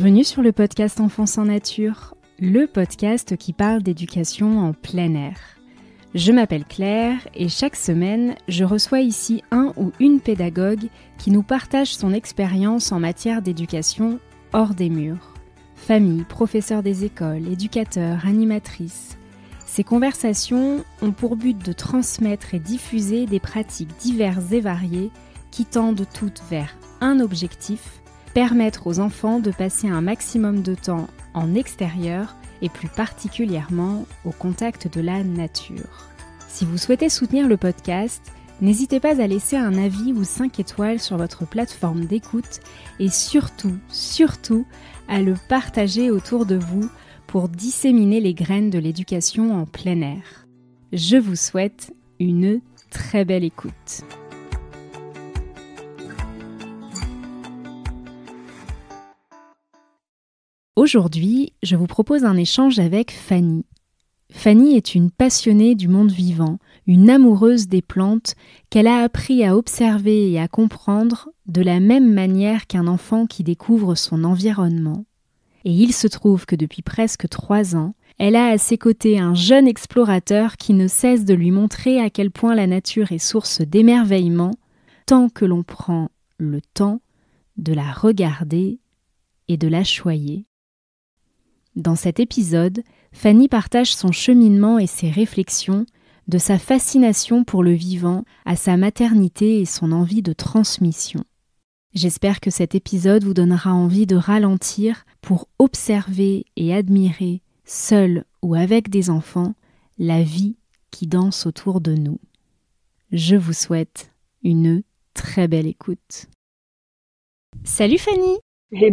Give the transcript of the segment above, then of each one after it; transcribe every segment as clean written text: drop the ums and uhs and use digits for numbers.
Bienvenue sur le podcast Enfance en Nature, le podcast qui parle d'éducation en plein air. Je m'appelle Claire et chaque semaine, je reçois ici un ou une pédagogue qui nous partage son expérience en matière d'éducation hors des murs. Famille, professeurs des écoles, éducateurs, animatrices. Ces conversations ont pour but de transmettre et diffuser des pratiques diverses et variées qui tendent toutes vers un objectif: permettre aux enfants de passer un maximum de temps en extérieur et plus particulièrement au contact de la nature. Si vous souhaitez soutenir le podcast, n'hésitez pas à laisser un avis ou 5 étoiles sur votre plateforme d'écoute et surtout à le partager autour de vous pour disséminer les graines de l'éducation en plein air. Je vous souhaite une très belle écoute. Aujourd'hui, je vous propose un échange avec Fanny. Fanny est une passionnée du monde vivant, une amoureuse des plantes qu'elle a appris à observer et à comprendre de la même manière qu'un enfant qui découvre son environnement. Et il se trouve que depuis presque 3 ans, elle a à ses côtés un jeune explorateur qui ne cesse de lui montrer à quel point la nature est source d'émerveillement, tant que l'on prend le temps de la regarder et de la choyer. Dans cet épisode, Fanny partage son cheminement et ses réflexions, de sa fascination pour le vivant à sa maternité et son envie de transmission. J'espère que cet épisode vous donnera envie de ralentir pour observer et admirer, seul ou avec des enfants, la vie qui danse autour de nous. Je vous souhaite une très belle écoute. Salut Fanny!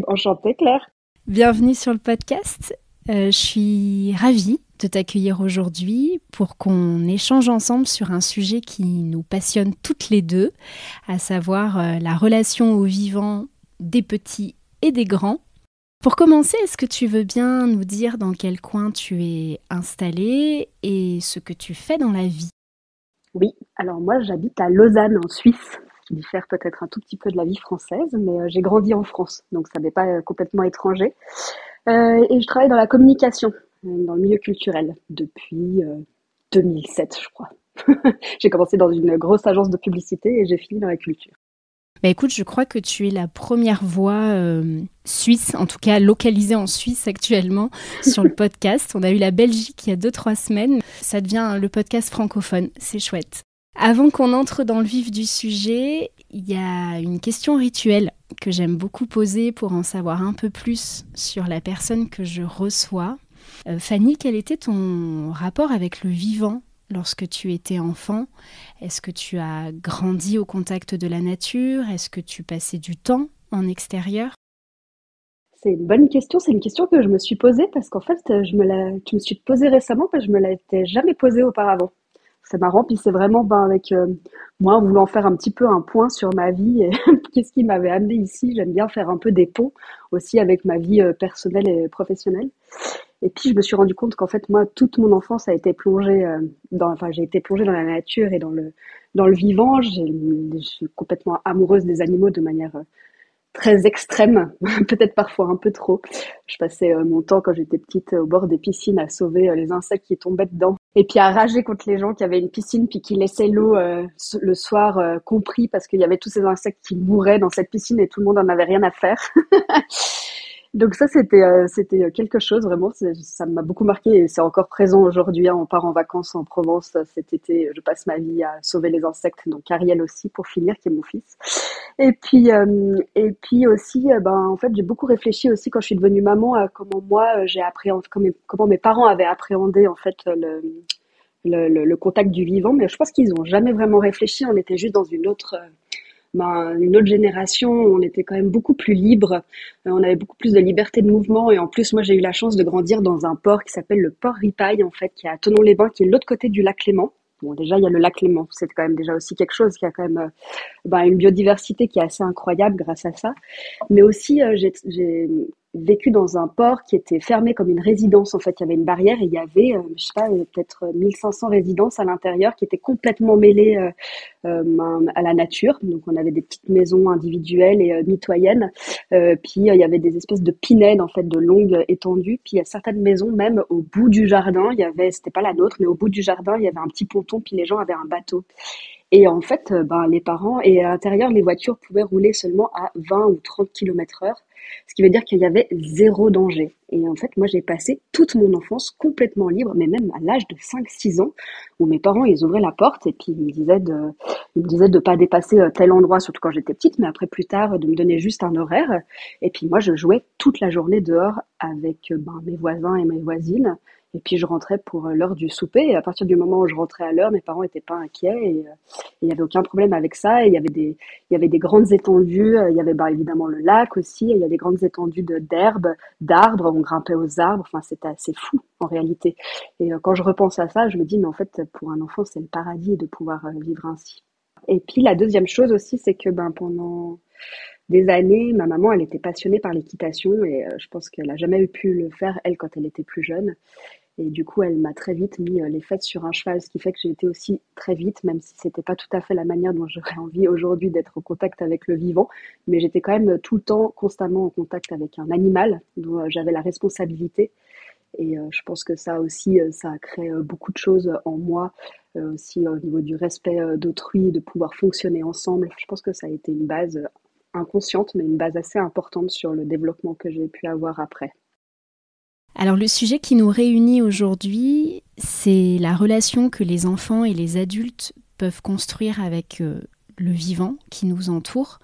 Enchantée Claire! Bienvenue sur le podcast. Je suis ravie de t'accueillir aujourd'hui pour qu'on échange ensemble sur un sujet qui nous passionne toutes les deux, à savoir la relation au vivant des petits et des grands. Pour commencer, est-ce que tu veux bien nous dire dans quel coin tu es installée et ce que tu fais dans la vie? Oui, alors moi j'habite à Lausanne en Suisse, qui diffère peut-être un tout petit peu de la vie française, mais j'ai grandi en France, donc ça n'est pas complètement étranger. Et je travaille dans la communication, dans le milieu culturel, depuis 2007 je crois. J'ai commencé dans une grosse agence de publicité et j'ai fini dans la culture. Bah écoute, je crois que tu es la première voix suisse, en tout cas localisée en Suisse actuellement, sur le podcast. On a eu la Belgique il y a 2-3 semaines. Ça devient le podcast francophone, c'est chouette. Avant qu'on entre dans le vif du sujet, il y a une question rituelle que j'aime beaucoup poser pour en savoir un peu plus sur la personne que je reçois. Fanny, quel était ton rapport avec le vivant lorsque tu étais enfant? Est-ce que tu as grandi au contact de la nature? Est-ce que tu passais du temps en extérieur? C'est une bonne question, c'est une question que je me suis posée parce qu'en fait, je me suis posée récemment parce que je me l'étais jamais posée auparavant. C'est marrant, puis c'est vraiment avec moi en voulant faire un petit peu un point sur ma vie et qu'est-ce qui m'avait amenée ici. J'aime bien faire un peu des ponts aussi avec ma vie personnelle et professionnelle. Et puis je me suis rendu compte qu'en fait moi toute mon enfance a été plongée j'ai été plongée dans la nature et dans le vivant. Je suis complètement amoureuse des animaux de manière très extrême, peut-être parfois un peu trop. Je passais mon temps quand j'étais petite au bord des piscines à sauver les insectes qui tombaient dedans et puis à rager contre les gens qui avaient une piscine puis qui laissaient l'eau le soir compris parce qu'il y avait tous ces insectes qui mouraient dans cette piscine et tout le monde en avait rien à faire. Donc ça, c'était quelque chose, vraiment, ça m'a beaucoup marqué et c'est encore présent aujourd'hui. On part en vacances en Provence cet été, je passe ma vie à sauver les insectes, donc Ariel aussi, pour finir, qui est mon fils. Et puis aussi, en fait, j'ai beaucoup réfléchi aussi quand je suis devenue maman à comment moi, j'ai appréhendé, comment mes parents avaient appréhendé, en fait, le contact du vivant. Mais je pense qu'ils n'ont jamais vraiment réfléchi, on était juste dans une autre génération, on était quand même beaucoup plus libre, on avait beaucoup plus de liberté de mouvement et en plus moi j'ai eu la chance de grandir dans un port qui s'appelle le port Ripaille en fait, qui est à Thonon-les-Bains, qui est de l'autre côté du lac Léman. Bon déjà il y a le lac Léman, c'est quand même déjà aussi quelque chose, qui a quand même une biodiversité qui est assez incroyable grâce à ça, mais aussi j'ai vécu dans un port qui était fermé comme une résidence. En fait, il y avait une barrière et il y avait, je sais pas, peut-être 1500 résidences à l'intérieur qui étaient complètement mêlées à la nature. Donc, on avait des petites maisons individuelles et mitoyennes. Puis, il y avait des espèces de pinèdes, en fait, de longues étendues. Puis, il y a certaines maisons, même au bout du jardin, il y avait, c'était pas la nôtre, mais au bout du jardin, il y avait un petit ponton, puis les gens avaient un bateau. Et en fait, ben, les parents et à l'intérieur, les voitures pouvaient rouler seulement à 20 ou 30 km/h, ce qui veut dire qu'il y avait zéro danger. Et en fait, moi, j'ai passé toute mon enfance complètement libre, mais même à l'âge de 5, 6 ans, où mes parents, ils ouvraient la porte et puis ils me disaient de pas dépasser tel endroit, surtout quand j'étais petite, mais après, plus tard, de me donner juste un horaire. Et puis moi, je jouais toute la journée dehors avec ben, mes voisins et mes voisines. Et puis je rentrais pour l'heure du souper. Et à partir du moment où je rentrais à l'heure, mes parents étaient pas inquiets et il y avait aucun problème avec ça. Et il y avait des grandes étendues. Il y avait bah, évidemment le lac aussi. Il y a des grandes étendues d'herbes, d'arbres. On grimpait aux arbres. Enfin, c'était assez fou en réalité. Et quand je repense à ça, je me dis mais en fait pour un enfant c'est le paradis de pouvoir vivre ainsi. Et puis la deuxième chose aussi, c'est que ben pendant des années, ma maman, elle était passionnée par l'équitation et je pense qu'elle a jamais eu pu le faire elle quand elle était plus jeune. Et du coup, elle m'a très vite mis les fesses sur un cheval, ce qui fait que j'ai été aussi très vite, même si c'était pas tout à fait la manière dont j'aurais envie aujourd'hui d'être au contact avec le vivant, mais j'étais quand même tout le temps, constamment en contact avec un animal dont j'avais la responsabilité. Et je pense que ça aussi, ça a créé beaucoup de choses en moi, aussi au niveau du respect d'autrui, de pouvoir fonctionner ensemble. Je pense que ça a été une base inconsciente, mais une base assez importante sur le développement que j'ai pu avoir après. Alors le sujet qui nous réunit aujourd'hui, c'est la relation que les enfants et les adultes peuvent construire avec le vivant qui nous entoure.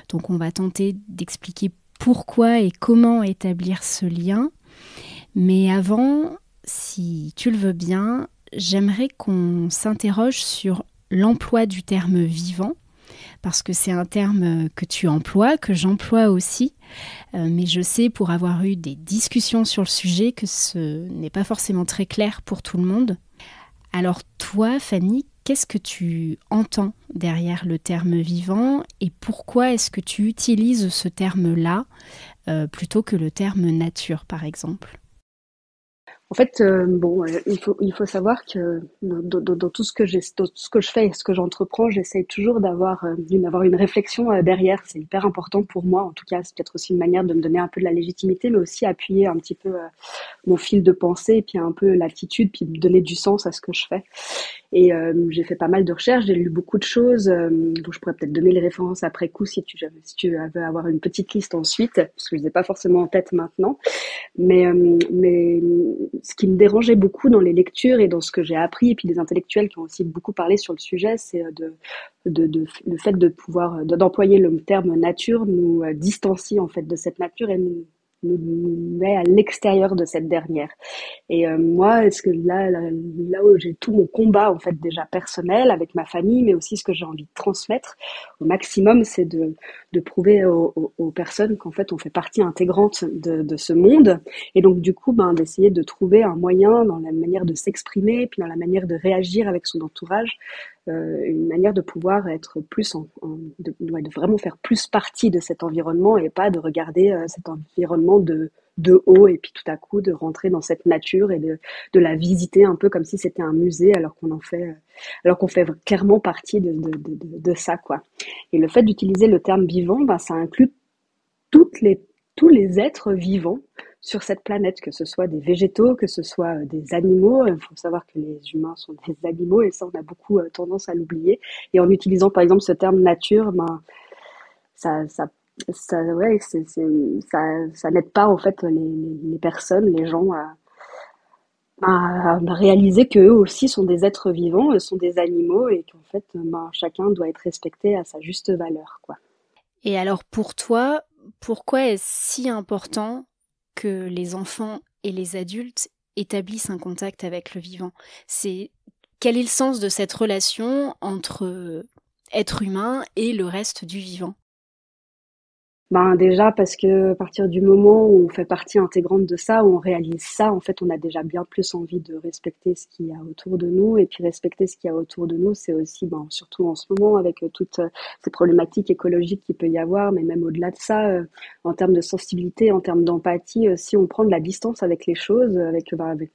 Donc on va tenter d'expliquer pourquoi et comment établir ce lien. Mais avant, si tu le veux bien, j'aimerais qu'on s'interroge sur l'emploi du terme vivant, parce que c'est un terme que tu emploies, que j'emploie aussi. Mais je sais, pour avoir eu des discussions sur le sujet, que ce n'est pas forcément très clair pour tout le monde. Alors toi, Fanny, qu'est-ce que tu entends derrière le terme vivant et pourquoi est-ce que tu utilises ce terme-là plutôt que le terme nature, par exemple ? En fait, bon, il faut savoir que dans tout ce que dans tout ce que je fais et ce que j'entreprends, j'essaye toujours d'avoir une réflexion derrière. C'est hyper important pour moi. En tout cas, c'est peut-être aussi une manière de me donner un peu de la légitimité, mais aussi appuyer un petit peu mon fil de pensée, et puis un peu l'attitude, puis me donner du sens à ce que je fais. Et j'ai fait pas mal de recherches, j'ai lu beaucoup de choses, dont je pourrais peut-être donner les références après coup si tu veux avoir une petite liste ensuite, parce que je les ai pas forcément en tête maintenant. Mais ce qui me dérangeait beaucoup dans les lectures et dans ce que j'ai appris, et puis des intellectuels qui ont aussi beaucoup parlé sur le sujet, c'est le fait de pouvoir d'employer le terme nature nous distancie en fait de cette nature et nous met à l'extérieur de cette dernière. Et moi, est-ce que là où j'ai tout mon combat en fait déjà personnel avec ma famille, mais aussi ce que j'ai envie de transmettre au maximum, c'est de prouver aux personnes qu'en fait on fait partie intégrante de ce monde, et donc du coup, ben d'essayer de trouver un moyen dans la manière de s'exprimer, puis dans la manière de réagir avec son entourage, une manière de pouvoir être plus ouais, de vraiment faire plus partie de cet environnement et pas de regarder cet environnement de haut et puis tout à coup de rentrer dans cette nature et de la visiter un peu comme si c'était un musée alors qu'on fait clairement partie de ça quoi. Et le fait d'utiliser le terme vivant, ben, ça inclut toutes les, tous les êtres vivants sur cette planète, que ce soit des végétaux, que ce soit des animaux. Il faut savoir que les humains sont des animaux et ça on a beaucoup tendance à l'oublier. Et en utilisant par exemple ce terme nature, ben, ça, ça, ouais, ça n'aide pas en fait les personnes, les gens à réaliser qu'eux aussi sont des êtres vivants, sont des animaux et qu'en fait, ben, chacun doit être respecté à sa juste valeur, quoi. Et alors pour toi, pourquoi est-ce si important que les enfants et les adultes établissent un contact avec le vivant ? Quel est le sens de cette relation entre être humain et le reste du vivant ? Ben déjà parce que à partir du moment où on fait partie intégrante de ça, où on réalise ça, en fait, on a déjà bien plus envie de respecter ce qu'il y a autour de nous. Et puis respecter ce qu'il y a autour de nous, c'est aussi, ben, surtout en ce moment, avec toutes ces problématiques écologiques qu'il peut y avoir, mais même au-delà de ça, en termes de sensibilité, en termes d'empathie, si on prend de la distance avec les choses,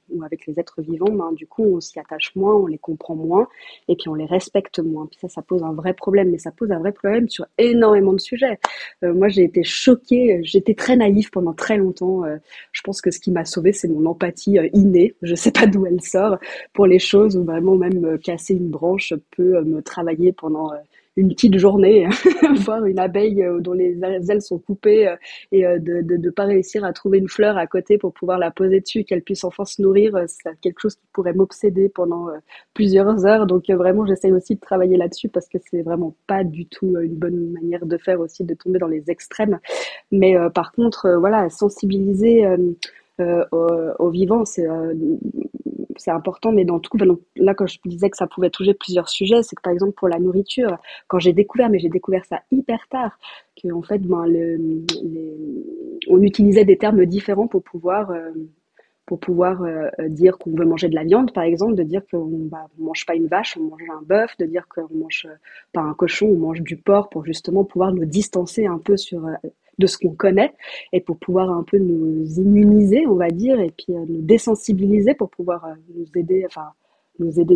ou avec les êtres vivants, ben, du coup, on s'y attache moins, on les comprend moins, et puis on les respecte moins. Puis ça pose un vrai problème, mais ça pose un vrai problème sur énormément de sujets. Moi, j'ai été choquée. J'étais très naïve pendant très longtemps. Je pense que ce qui m'a sauvée, c'est mon empathie innée. Je sais pas d'où elle sort pour les choses où vraiment même casser une branche peut me travailler pendant une petite journée, voir une abeille dont les ailes sont coupées et de pas réussir à trouver une fleur à côté pour pouvoir la poser dessus, qu'elle puisse enfin se nourrir, c'est quelque chose qui pourrait m'obséder pendant plusieurs heures. Donc vraiment, j'essaye aussi de travailler là-dessus parce que c'est vraiment pas du tout une bonne manière de faire aussi, de tomber dans les extrêmes. Mais par contre, voilà, sensibiliser aux vivants, c'est important, mais dans tout. Enfin, donc, là, quand je disais que ça pouvait toucher plusieurs sujets, c'est que par exemple pour la nourriture, quand j'ai découvert ça hyper tard, que en fait, ben, on utilisait des termes différents pour pouvoir dire qu'on veut manger de la viande, par exemple, de dire qu'on mange pas une vache, on mange un bœuf, de dire qu'on mange pas un cochon, on mange du porc, pour justement pouvoir nous distancer un peu de ce qu'on connaît et pour pouvoir un peu nous immuniser, on va dire, et puis nous désensibiliser pour pouvoir nous aider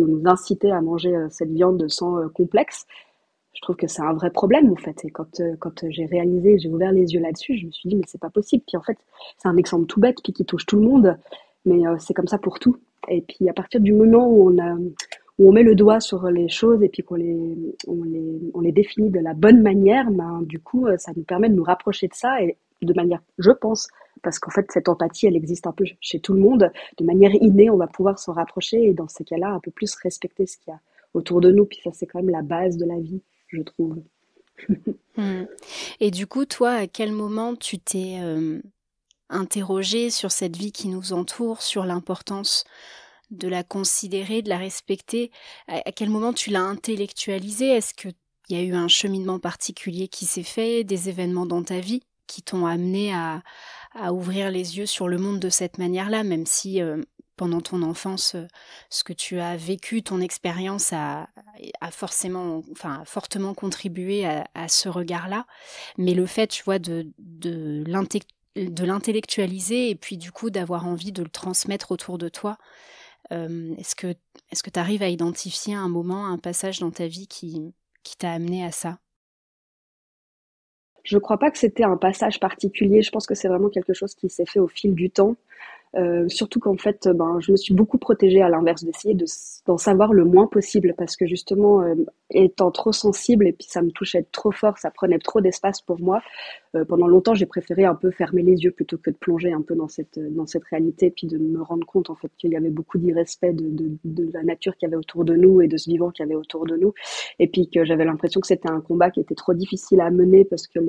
ou nous inciter à manger cette viande sans complexe. Je trouve que c'est un vrai problème en fait. Et quand j'ai réalisé, j'ai ouvert les yeux là-dessus, je me suis dit mais c'est pas possible. Puis en fait, c'est un exemple tout bête puis qui touche tout le monde, mais c'est comme ça pour tout. Et puis à partir du moment où on met le doigt sur les choses et puis on les définit de la bonne manière, ben du coup ça nous permet de nous rapprocher de ça et de manière, je pense, parce qu'en fait cette empathie elle existe un peu chez tout le monde, de manière innée on va pouvoir s'en rapprocher et dans ces cas-là un peu plus respecter ce qu'il y a autour de nous. Puis ça c'est quand même la base de la vie, je trouve. Hmm. Et du coup, toi, à quel moment tu t'es interrogé sur cette vie qui nous entoure, sur l'importance de la considérer, de la respecter? À quel moment tu l'as intellectualisé? Est-ce qu'il y a eu un cheminement particulier qui s'est fait, des événements dans ta vie qui t'ont amené à ouvrir les yeux sur le monde de cette manière-là, même si pendant ton enfance, ce que tu as vécu, ton expérience a forcément, enfin, a fortement contribué à ce regard-là. Mais le fait, tu vois, de l'intellectualiser et puis du coup d'avoir envie de le transmettre autour de toi, est-ce que tu arrives à identifier un moment, un passage dans ta vie qui t'a amené à ça? Je crois pas que c'était un passage particulier. Je pense que c'est vraiment quelque chose qui s'est fait au fil du temps. Surtout qu'en fait, ben, je me suis beaucoup protégée à l'inverse, d'essayer d'en savoir le moins possible parce que justement, étant trop sensible et puis ça me touchait trop fort, ça prenait trop d'espace pour moi. Pendant longtemps, j'ai préféré un peu fermer les yeux plutôt que de plonger un peu dans cette réalité, puis de me rendre compte en fait qu'il y avait beaucoup d'irrespect de la nature qu'il y avait autour de nous et de ce vivant qu'il y avait autour de nous, et puis que j'avais l'impression que c'était un combat qui était trop difficile à mener parce que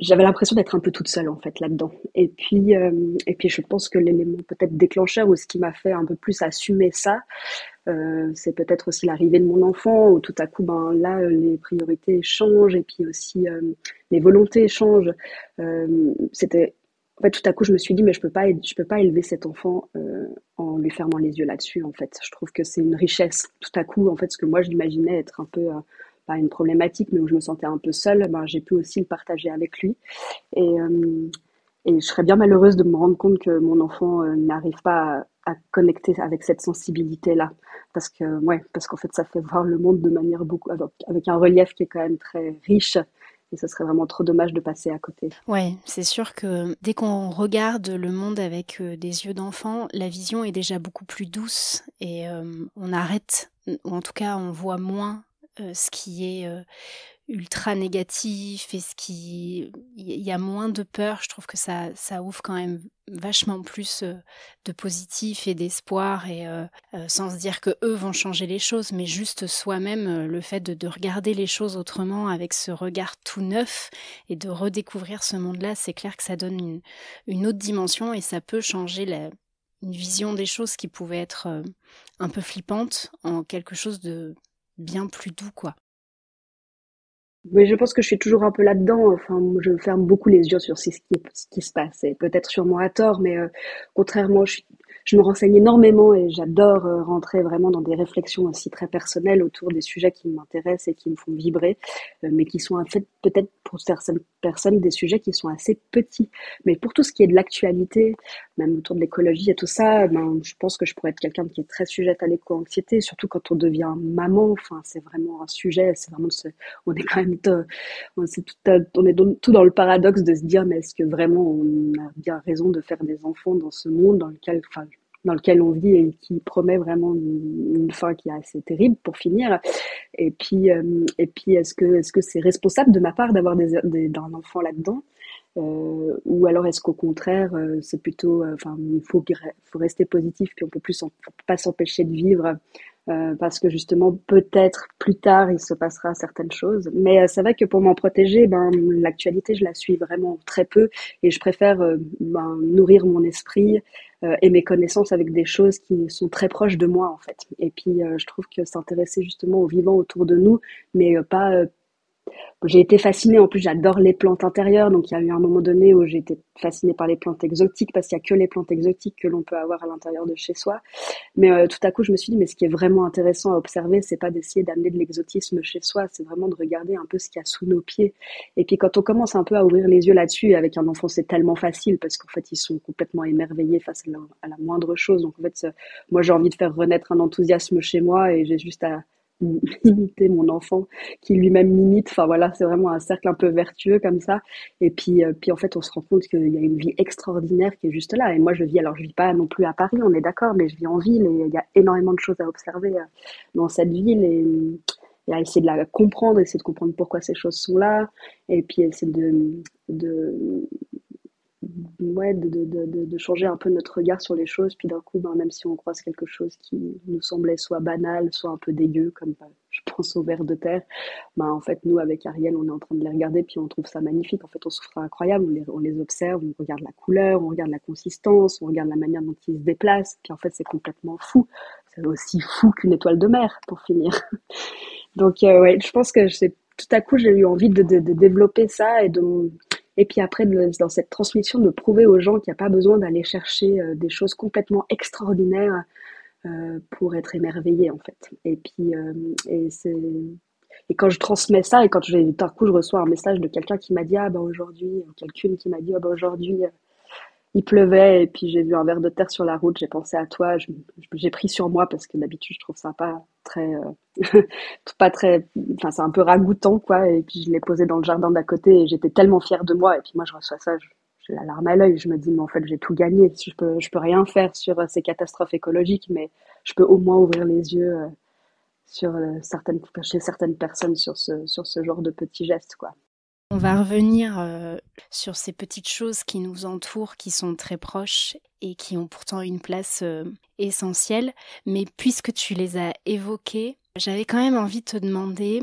j'avais l'impression d'être un peu toute seule en fait là-dedans. Et puis je pense que l'élément peut-être déclencheur ou ce qui m'a fait un peu plus assumer ça, c'est peut-être aussi l'arrivée de mon enfant où tout à coup ben là les priorités changent et puis aussi les volontés changent. C'était en fait tout à coup je me suis dit mais je peux pas élever cet enfant en lui fermant les yeux là-dessus en fait. Je trouve que c'est une richesse. Tout à coup en fait ce que moi je l'imaginais être un peu pas une problématique mais où je me sentais un peu seule, ben j'ai pu aussi le partager avec lui et et je serais bien malheureuse de me rendre compte que mon enfant n'arrive pas à connecter avec cette sensibilité-là. Parce qu'en fait, ça fait voir le monde de manière avec un relief qui est quand même très riche. Et ce serait vraiment trop dommage de passer à côté. Ouais, c'est sûr que dès qu'on regarde le monde avec des yeux d'enfant, la vision est déjà beaucoup plus douce et on arrête, ou en tout cas on voit moins ce qui est ultra négatif et il y a moins de peur. Je trouve que ça ouvre quand même vachement plus de positif et d'espoir et sans se dire que eux vont changer les choses, mais juste soi-même, le fait de regarder les choses autrement avec ce regard tout neuf et de redécouvrir ce monde-là, c'est clair que ça donne une autre dimension et ça peut changer une vision des choses qui pouvait être un peu flippante en quelque chose de bien plus doux, quoi. Mais je pense que je suis toujours un peu là-dedans. Enfin, moi, je ferme beaucoup les yeux sur ce qui se passe. Et peut-être sûrement à tort, mais contrairement, je me renseigne énormément et j'adore rentrer vraiment dans des réflexions aussi très personnelles autour des sujets qui m'intéressent et qui me font vibrer, mais qui sont en fait peut-être pour certaines personnes des sujets qui sont assez petits. Mais pour tout ce qui est de l'actualité, même autour de l'écologie et tout ça, ben, je pense que je pourrais être quelqu'un qui est très sujette à l'éco-anxiété, surtout quand on devient maman. Enfin, c'est vraiment un sujet, c'est vraiment de se on est quand même on est tout dans le paradoxe de se dire mais est-ce que vraiment on a bien raison de faire des enfants dans ce monde dans lequel on vit et qui promet vraiment une fin qui est assez terrible pour finir. Et puis est-ce que c'est responsable de ma part d'avoir d'un enfant là-dedans, ou alors est-ce qu'au contraire c'est plutôt enfin faut rester positif puis faut pas s'empêcher de vivre, parce que justement peut-être plus tard il se passera certaines choses. Mais c'est vrai que pour m'en protéger, ben l'actualité je la suis vraiment très peu et je préfère ben, nourrir mon esprit et mes connaissances avec des choses qui sont très proches de moi en fait. Et puis je trouve que s'intéresser justement aux vivants autour de nous, mais pas j'ai été fascinée, en plus j'adore les plantes intérieures, donc il y a eu un moment donné où j'ai été fascinée par les plantes exotiques parce qu'il y a que les plantes exotiques que l'on peut avoir à l'intérieur de chez soi. Mais tout à coup, je me suis dit, mais ce qui est vraiment intéressant à observer, c'est pas d'essayer d'amener de l'exotisme chez soi, c'est vraiment de regarder un peu ce qu'il y a sous nos pieds. Et puis quand on commence un peu à ouvrir les yeux là-dessus, avec un enfant, c'est tellement facile parce qu'en fait, ils sont complètement émerveillés face à la moindre chose. Donc en fait, moi, j'ai envie de faire renaître un enthousiasme chez moi et j'ai juste à imiter mon enfant qui lui-même m'imite. Enfin voilà, c'est vraiment un cercle un peu vertueux comme ça. Et puis en fait, on se rend compte qu'il y a une vie extraordinaire qui est juste là. Et moi, je vis pas non plus à Paris, on est d'accord, mais je vis en ville et il y a énormément de choses à observer dans cette ville et à essayer de la comprendre, essayer de comprendre pourquoi ces choses sont là, et puis essayer de ouais, de changer un peu notre regard sur les choses. Puis d'un coup, ben, même si on croise quelque chose qui nous semblait soit banal, soit un peu dégueu, comme je pense aux vers de terre, ben, en fait, nous, avec Ariel, on est en train de les regarder, puis on trouve ça magnifique. En fait, on se trouve ça incroyable, on les observe, on regarde la couleur, on regarde la consistance, on regarde la manière dont ils se déplacent, puis en fait, c'est complètement fou. C'est aussi fou qu'une étoile de mer, pour finir. Donc, ouais, je pense que tout à coup, j'ai eu envie de développer ça et puis après, dans cette transmission, de prouver aux gens qu'il n'y a pas besoin d'aller chercher des choses complètement extraordinaires pour être émerveillé, en fait. Et quand je transmets ça, et quand d'un coup je reçois un message de quelqu'un qui m'a dit ah ben aujourd'hui, ou quelqu'une qui m'a dit ah ben aujourd'hui il pleuvait et puis j'ai vu un ver de terre sur la route, j'ai pensé à toi, j'ai pris sur moi parce que d'habitude je trouve ça pas très, pas très, enfin c'est un peu ragoûtant quoi. Et puis je l'ai posé dans le jardin d'à côté et j'étais tellement fière de moi. Et puis moi je reçois ça, j'ai la larme à l'œil, je me dis mais en fait j'ai tout gagné. Je peux rien faire sur ces catastrophes écologiques, mais je peux au moins ouvrir les yeux sur chez certaines personnes sur ce genre de petits gestes quoi. On va revenir sur ces petites choses qui nous entourent, qui sont très proches et qui ont pourtant une place essentielle. Mais puisque tu les as évoquées, j'avais quand même envie de te demander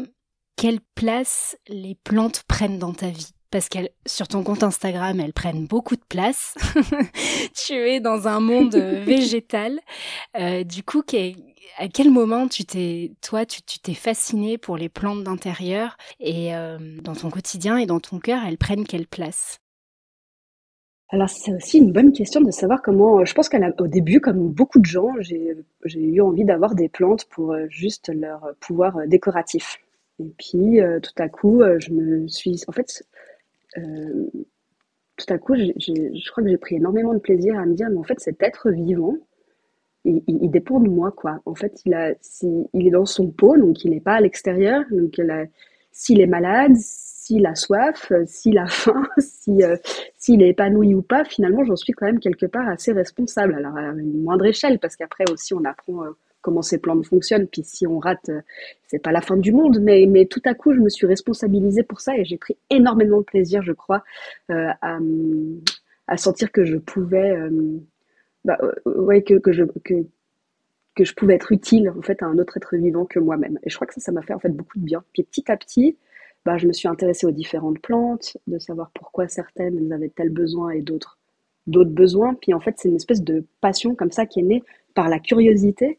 quelle place les plantes prennent dans ta vie. Parce qu'elles, sur ton compte Instagram, elles prennent beaucoup de place. Tu es dans un monde végétal. Du coup, à quel moment tu t'es fascinée pour les plantes d'intérieur et dans ton quotidien et dans ton cœur, elles prennent quelle place? Alors c'est aussi une bonne question de savoir comment, je pense qu'au début, comme beaucoup de gens, j'ai eu envie d'avoir des plantes pour juste leur pouvoir décoratif. Et puis tout à coup, je me suis, en fait, euh, tout à coup, je crois que j'ai pris énormément de plaisir à me dire, mais en fait, cet être vivant, il dépend de moi, quoi. En fait, il est dans son pot, donc il n'est pas à l'extérieur. Donc, s'il est malade, s'il a soif, s'il a faim, s'il est épanoui ou pas, finalement, j'en suis quand même quelque part assez responsable. Alors, à une moindre échelle, parce qu'après aussi, on apprend comment ces plantes fonctionnent. Puis si on rate, c'est pas la fin du monde. Mais tout à coup, je me suis responsabilisée pour ça et j'ai pris énormément de plaisir, je crois, euh, à, à sentir que je pouvais bah, ouais, que je pouvais être utile en fait à un autre être vivant que moi-même. Et je crois que ça m'a fait en fait beaucoup de bien. Puis petit à petit, bah, je me suis intéressée aux différentes plantes, de savoir pourquoi certaines elles avaient tel besoin et d'autres besoins. Puis en fait, c'est une espèce de passion comme ça qui est née par la curiosité.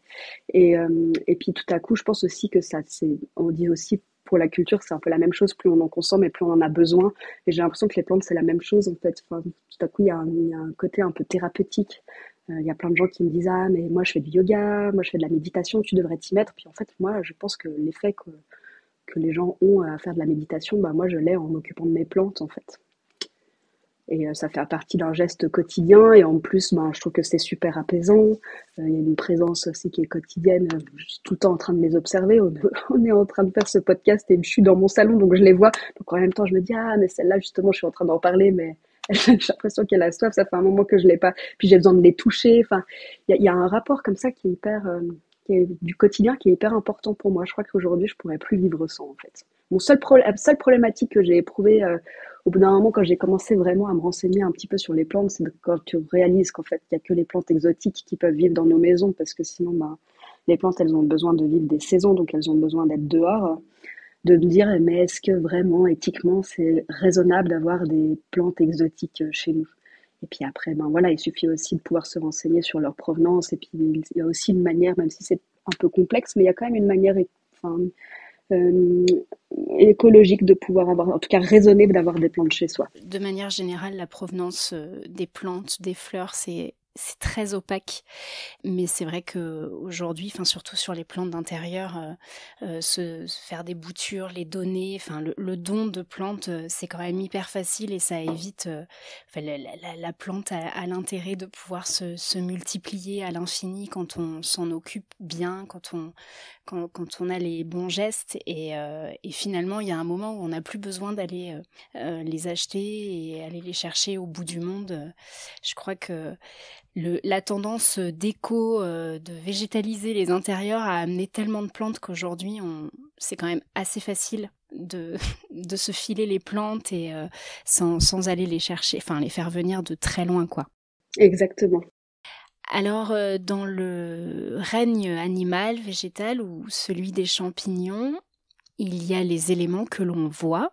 Et puis tout à coup, je pense aussi que ça, c'est, on dit aussi pour la culture, c'est un peu la même chose. Plus on en consomme et plus on en a besoin. Et j'ai l'impression que les plantes, c'est la même chose, en fait. Enfin, tout à coup, il y a un côté un peu thérapeutique. Il y a plein de gens qui me disent: «Ah, mais moi, je fais du yoga, moi, je fais de la méditation, tu devrais t'y mettre». Puis en fait, moi, je pense que l'effet que les gens ont à faire de la méditation, bah, moi, je l'ai en m'occupant de mes plantes, en fait. Et ça fait partie d'un geste quotidien. Et en plus, ben, je trouve que c'est super apaisant. Il y a une présence aussi qui est quotidienne. Je suis tout le temps en train de les observer. On est en train de faire ce podcast et je suis dans mon salon, donc je les vois. Donc en même temps, je me dis: «Ah, mais celle-là, justement, je suis en train d'en parler, mais j'ai l'impression qu'elle a soif. Ça fait un moment que je l'ai pas. Puis j'ai besoin de les toucher». Enfin, il y a un rapport comme ça qui est hyper, qui est du quotidien, qui est hyper important pour moi. Je crois qu'aujourd'hui, je pourrais plus vivre sans, en fait. La seule problématique que j'ai éprouvée au bout d'un moment, quand j'ai commencé vraiment à me renseigner un petit peu sur les plantes, c'est quand tu réalises qu'en fait, il n'y a que les plantes exotiques qui peuvent vivre dans nos maisons, parce que sinon, ben, les plantes, elles ont besoin de vivre des saisons, donc elles ont besoin d'être dehors. De me dire, mais est-ce que vraiment, éthiquement, c'est raisonnable d'avoir des plantes exotiques chez nous? Et puis après, ben voilà, il suffit aussi de pouvoir se renseigner sur leur provenance. Et puis, il y a aussi une manière, même si c'est un peu complexe, mais il y a quand même une manière, enfin, euh, écologique de pouvoir avoir, en tout cas raisonnable d'avoir des plantes chez soi. De manière générale, la provenance des plantes, des fleurs, c'est très opaque. Mais c'est vrai qu'aujourd'hui, enfin, surtout sur les plantes d'intérieur, se faire des boutures, les donner, enfin, le don de plantes, c'est quand même hyper facile et ça évite. Enfin, la plante a l'intérêt de pouvoir se multiplier à l'infini quand on s'en occupe bien, quand on a les bons gestes. Et finalement, il y a un moment où on n'a plus besoin d'aller les acheter et aller les chercher au bout du monde. Je crois que la tendance d'éco, de végétaliser les intérieurs a amené tellement de plantes qu'aujourd'hui, c'est quand même assez facile de, de se filer les plantes et sans aller les chercher, enfin les faire venir de très loin, quoi. Exactement. Alors, dans le règne animal, végétal ou celui des champignons, il y a les éléments que l'on voit,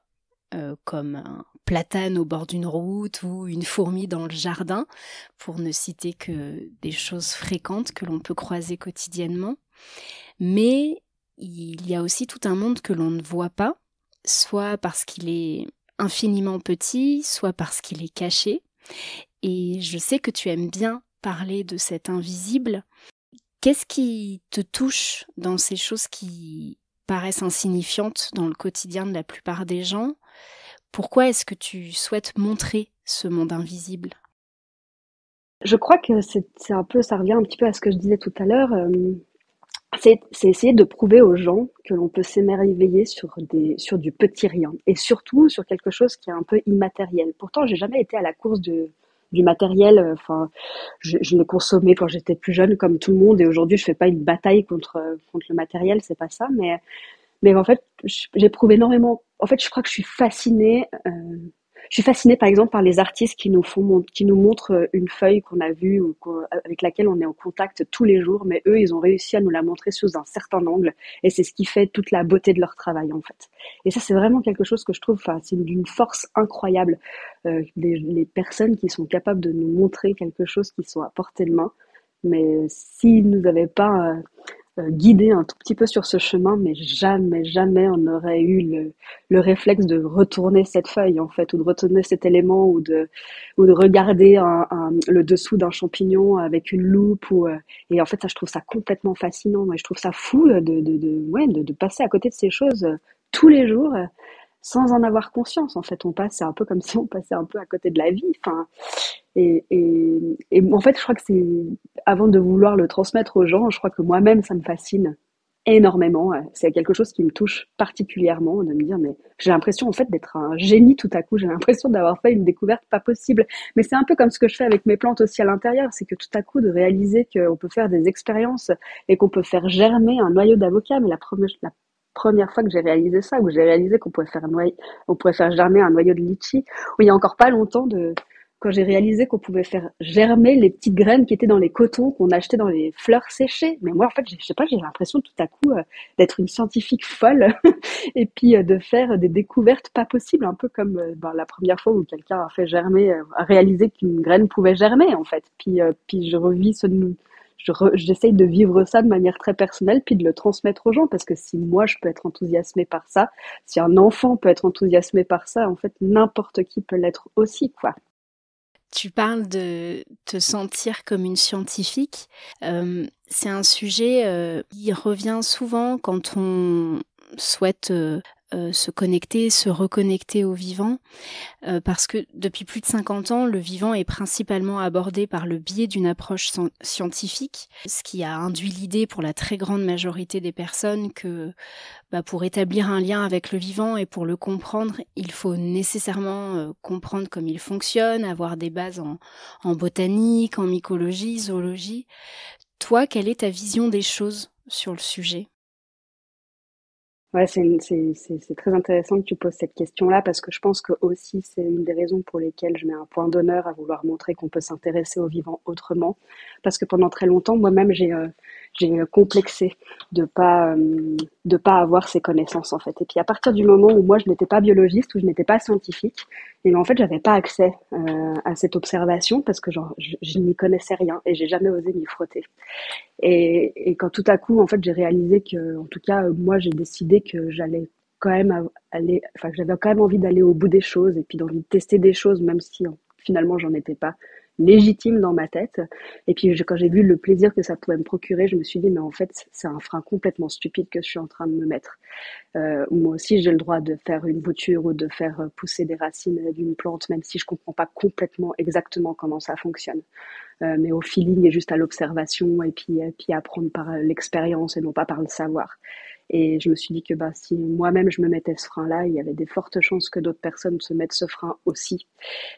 comme un platane au bord d'une route ou une fourmi dans le jardin, pour ne citer que des choses fréquentes que l'on peut croiser quotidiennement. Mais il y a aussi tout un monde que l'on ne voit pas, soit parce qu'il est infiniment petit, soit parce qu'il est caché. Et je sais que tu aimes bien parler de cet invisible. Qu'est-ce qui te touche dans ces choses qui paraissent insignifiantes dans le quotidien de la plupart des gens? Pourquoi est-ce que tu souhaites montrer ce monde invisible? Je crois que c'est un peu, ça revient un petit peu à ce que je disais tout à l'heure. C'est essayer de prouver aux gens que l'on peut s'émerveiller sur du petit rien, et surtout sur quelque chose qui est un peu immatériel. Pourtant, j'ai jamais été à la course du matériel. Enfin, je l'ai consommé quand j'étais plus jeune, comme tout le monde, et aujourd'hui, je fais pas une bataille contre le matériel, c'est pas ça. Mais en fait, j'éprouve énormément. En fait, je crois que je suis fascinée, par exemple, par les artistes qui nous montrent une feuille qu'on a vue ou avec laquelle on est en contact tous les jours, mais eux, ils ont réussi à nous la montrer sous un certain angle, et c'est ce qui fait toute la beauté de leur travail, en fait. Et ça, c'est vraiment quelque chose que je trouve, enfin, c'est d'une force incroyable, les personnes qui sont capables de nous montrer quelque chose qui sont à portée de main. Mais s'ils nous avaient pas guidé un tout petit peu sur ce chemin, mais jamais, jamais on n'aurait eu le réflexe de retourner cette feuille, en fait, ou de retourner cet élément, ou de regarder le dessous d'un champignon avec une loupe. Et en fait, ça, je trouve ça complètement fascinant. Moi, je trouve ça fou ouais, de passer à côté de ces choses tous les jours, sans en avoir conscience. En fait, c'est un peu comme si on passait un peu à côté de la vie. Enfin, et en fait, je crois que c'est, avant de vouloir le transmettre aux gens, je crois que moi-même, ça me fascine énormément. C'est quelque chose qui me touche particulièrement, de me dire, mais j'ai l'impression, en fait, d'être un génie tout à coup. J'ai l'impression d'avoir fait une découverte pas possible. Mais c'est un peu comme ce que je fais avec mes plantes aussi à l'intérieur. C'est que tout à coup, de réaliser qu'on peut faire des expériences et qu'on peut faire germer un noyau d'avocat. Mais la première fois que j'ai réalisé ça, où j'ai réalisé on pourrait faire germer un noyau de litchi, où il y a encore pas longtemps, quand j'ai réalisé qu'on pouvait faire germer les petites graines qui étaient dans les cotons qu'on achetait dans les fleurs séchées. Mais moi, en fait, je sais pas, j'ai l'impression tout à coup d'être une scientifique folle et puis de faire des découvertes pas possibles, un peu comme la première fois où quelqu'un a fait germer, a réalisé qu'une graine pouvait germer, en fait. Puis j'essaye de vivre ça de manière très personnelle, puis de le transmettre aux gens, parce que si moi je peux être enthousiasmée par ça, si un enfant peut être enthousiasmé par ça, en fait n'importe qui peut l'être aussi, quoi. Tu parles de te sentir comme une scientifique. C'est un sujet qui revient souvent quand on souhaite se connecter, se reconnecter au vivant. Parce que depuis plus de 50 ans, le vivant est principalement abordé par le biais d'une approche scientifique, ce qui a induit l'idée pour la très grande majorité des personnes que pour établir un lien avec le vivant et pour le comprendre, il faut nécessairement comprendre comment il fonctionne, avoir des bases en botanique, en mycologie, zoologie. Toi, quelle est ta vision des choses sur le sujet ? Ouais, c'est très intéressant que tu poses cette question-là parce que je pense que aussi c'est une des raisons pour lesquelles je mets un point d'honneur à vouloir montrer qu'on peut s'intéresser au vivant autrement. Parce que pendant très longtemps, moi-même, j'ai complexé de pas avoir ces connaissances en fait. Et puis à partir du moment où moi je n'étais pas biologiste, où je n'étais pas scientifique, et bien en fait j'avais pas accès à cette observation parce que genre je n'y connaissais rien et j'ai jamais osé m'y frotter. Et quand tout à coup, en fait, j'ai réalisé que, en tout cas, moi, j'ai décidé que j'allais quand même aller, enfin, que j'avais quand même envie d'aller au bout des choses et puis d'envie de tester des choses, même si finalement, j'en étais pas légitime dans ma tête. Et puis, quand j'ai vu le plaisir que ça pouvait me procurer, je me suis dit, mais en fait, c'est un frein complètement stupide que je suis en train de me mettre. Où moi aussi, j'ai le droit de faire une bouture ou de faire pousser des racines d'une plante, même si je comprends pas complètement exactement comment ça fonctionne. Mais au feeling et juste à l'observation puis apprendre par l'expérience et non pas par le savoir. Et je me suis dit que si moi-même je me mettais ce frein-là, il y avait des fortes chances que d'autres personnes se mettent ce frein aussi.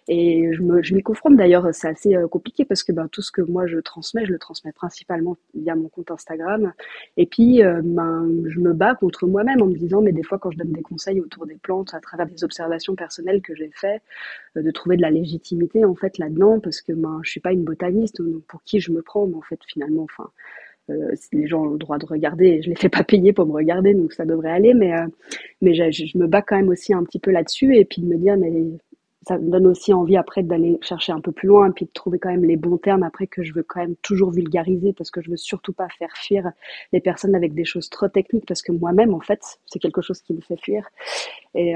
Et je m'y confronte d'ailleurs, c'est assez compliqué parce que tout ce que moi je le transmets principalement via mon compte Instagram. Et puis je me bats contre moi-même en me disant, mais des fois quand je donne des conseils autour des plantes à travers des observations personnelles que j'ai fait, de trouver de la légitimité en fait là-dedans parce que je suis pas une botaniste, donc pour qui je me prends, mais en fait finalement, enfin les gens ont le droit de regarder et je les fais pas payer pour me regarder, donc ça devrait aller, mais je me bats quand même aussi un petit peu là-dessus et puis de me dire, mais ça me donne aussi envie après d'aller chercher un peu plus loin et puis de trouver quand même les bons termes après que je veux quand même toujours vulgariser parce que je veux surtout pas faire fuir les personnes avec des choses trop techniques parce que moi-même en fait c'est quelque chose qui me fait fuir et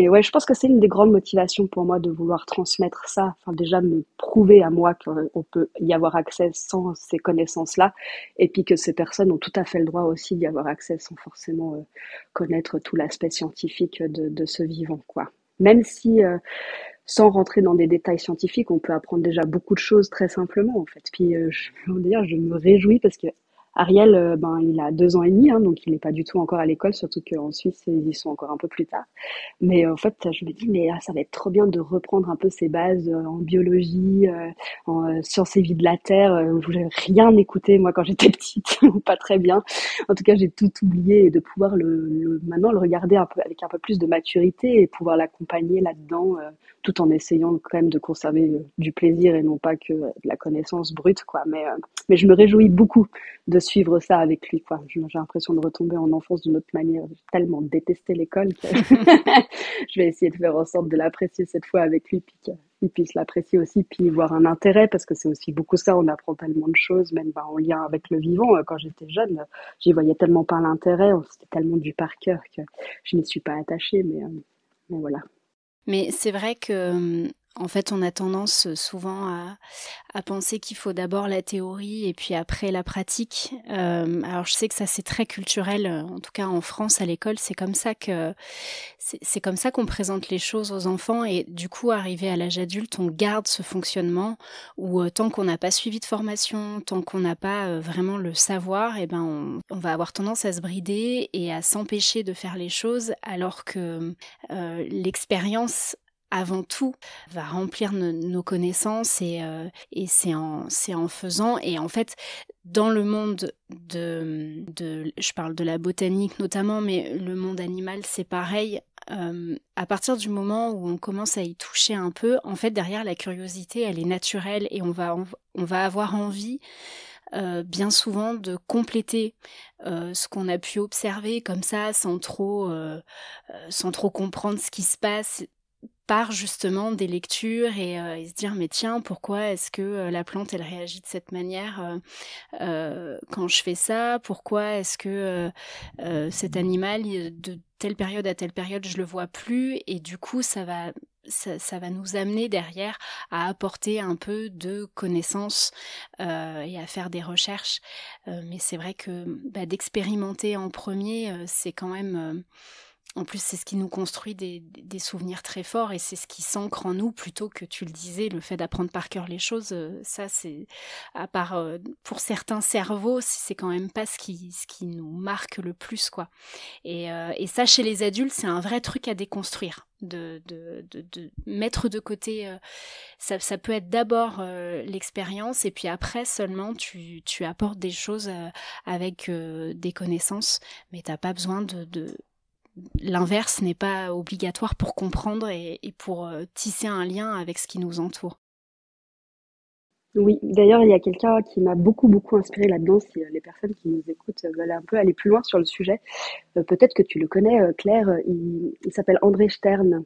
ouais, je pense que c'est une des grandes motivations pour moi de vouloir transmettre ça. Enfin, déjà me prouver à moi qu'on peut y avoir accès sans ces connaissances-là, et puis que ces personnes ont tout à fait le droit aussi d'y avoir accès sans forcément connaître tout l'aspect scientifique de ce vivant, quoi. Même si, sans rentrer dans des détails scientifiques, on peut apprendre déjà beaucoup de choses très simplement, en fait. Puis, je me réjouis parce que Ariel, il a 2 ans et demi, hein, donc il n'est pas du tout encore à l'école, surtout qu'en Suisse, ils y sont encore un peu plus tard. Mais en fait, je me dis, mais ça va être trop bien de reprendre un peu ses bases en biologie, en sciences et vie de la Terre, où je n'avais rien écouté, moi, quand j'étais petite, ou pas très bien. En tout cas, j'ai tout oublié et de pouvoir maintenant le regarder un peu, avec un peu plus de maturité et pouvoir l'accompagner là-dedans, tout en essayant quand même de conserver du plaisir et non pas que de la connaissance brute, quoi. Mais je me réjouis beaucoup de suivre ça avec lui, quoi. J'ai l'impression de retomber en enfance d'une autre manière. J'ai tellement détesté l'école que je vais essayer de faire en sorte de l'apprécier cette fois avec lui, puis qu'il puisse l'apprécier aussi, puis voir un intérêt, parce que c'est aussi beaucoup ça, on apprend tellement de choses, même en lien avec le vivant. Quand j'étais jeune, j'y voyais tellement pas l'intérêt, c'était tellement du par cœur que je n'y suis pas attachée, mais voilà. Mais c'est vrai que, en fait, on a tendance souvent à penser qu'il faut d'abord la théorie et puis après la pratique. Alors je sais que ça c'est très culturel, en tout cas en France à l'école, c'est comme ça qu'on présente les choses aux enfants et du coup arrivé à l'âge adulte, on garde ce fonctionnement où tant qu'on n'a pas suivi de formation, tant qu'on n'a pas vraiment le savoir, et on va avoir tendance à se brider et à s'empêcher de faire les choses alors que l'expérience avant tout, va remplir nos connaissances et c'est en faisant. Et en fait, dans le monde je parle de la botanique notamment, mais le monde animal, c'est pareil. À partir du moment où on commence à y toucher un peu, en fait, derrière, la curiosité, elle est naturelle et on va avoir envie bien souvent de compléter ce qu'on a pu observer comme ça sans trop comprendre ce qui se passe par justement des lectures et se dire mais tiens, pourquoi est-ce que la plante elle réagit de cette manière quand je fais ça? Pourquoi est-ce que cet animal de telle période à telle période je le vois plus? Et du coup ça va nous amener derrière à apporter un peu de connaissances et à faire des recherches. Mais c'est vrai que d'expérimenter en premier, c'est quand même en plus, c'est ce qui nous construit des souvenirs très forts et c'est ce qui s'ancre en nous plutôt que, tu le disais, le fait d'apprendre par cœur les choses. Ça, c'est, à part pour certains cerveaux, c'est quand même pas ce qui nous marque le plus, quoi. Et ça, chez les adultes, c'est un vrai truc à déconstruire. De mettre de côté, ça peut être d'abord l'expérience et puis après seulement tu apportes des choses avec des connaissances, mais t'as pas besoin l'inverse n'est pas obligatoire pour comprendre et pour tisser un lien avec ce qui nous entoure. Oui, d'ailleurs, il y a quelqu'un qui m'a beaucoup, beaucoup inspiré là-dedans. Si les personnes qui nous écoutent veulent un peu aller plus loin sur le sujet, peut-être que tu le connais, Claire, il s'appelle André Stern.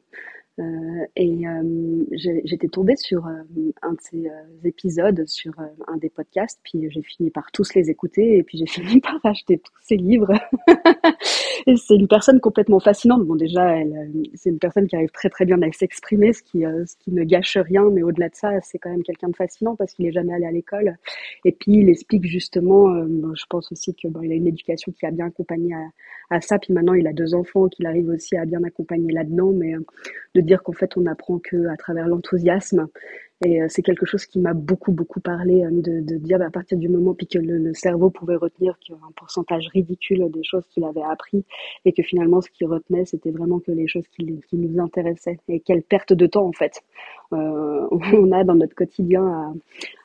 J'étais tombée sur un de ces épisodes, sur un des podcasts, puis j'ai fini par tous les écouter, et puis j'ai fini par acheter tous ses livres. Et c'est une personne complètement fascinante. Bon, déjà, c'est une personne qui arrive très très bien à s'exprimer, ce qui ne gâche rien, mais au-delà de ça, c'est quand même quelqu'un de fascinant parce qu'il est jamais allé à l'école. Et puis, il explique justement, bon, je pense aussi que bon, il a une éducation qui a bien accompagné à ça, puis maintenant il a 2 enfants, qu'il arrive aussi à bien accompagner là-dedans, mais de dire qu'en fait, on apprend que à travers l'enthousiasme. Et c'est quelque chose qui m'a beaucoup, beaucoup parlé, de dire à partir du moment puis que le cerveau pouvait retenir qu'un pourcentage ridicule des choses qu'il avait appris et que finalement ce qu'il retenait, c'était vraiment que les choses qui nous intéressaient. Et quelle perte de temps en fait on a dans notre quotidien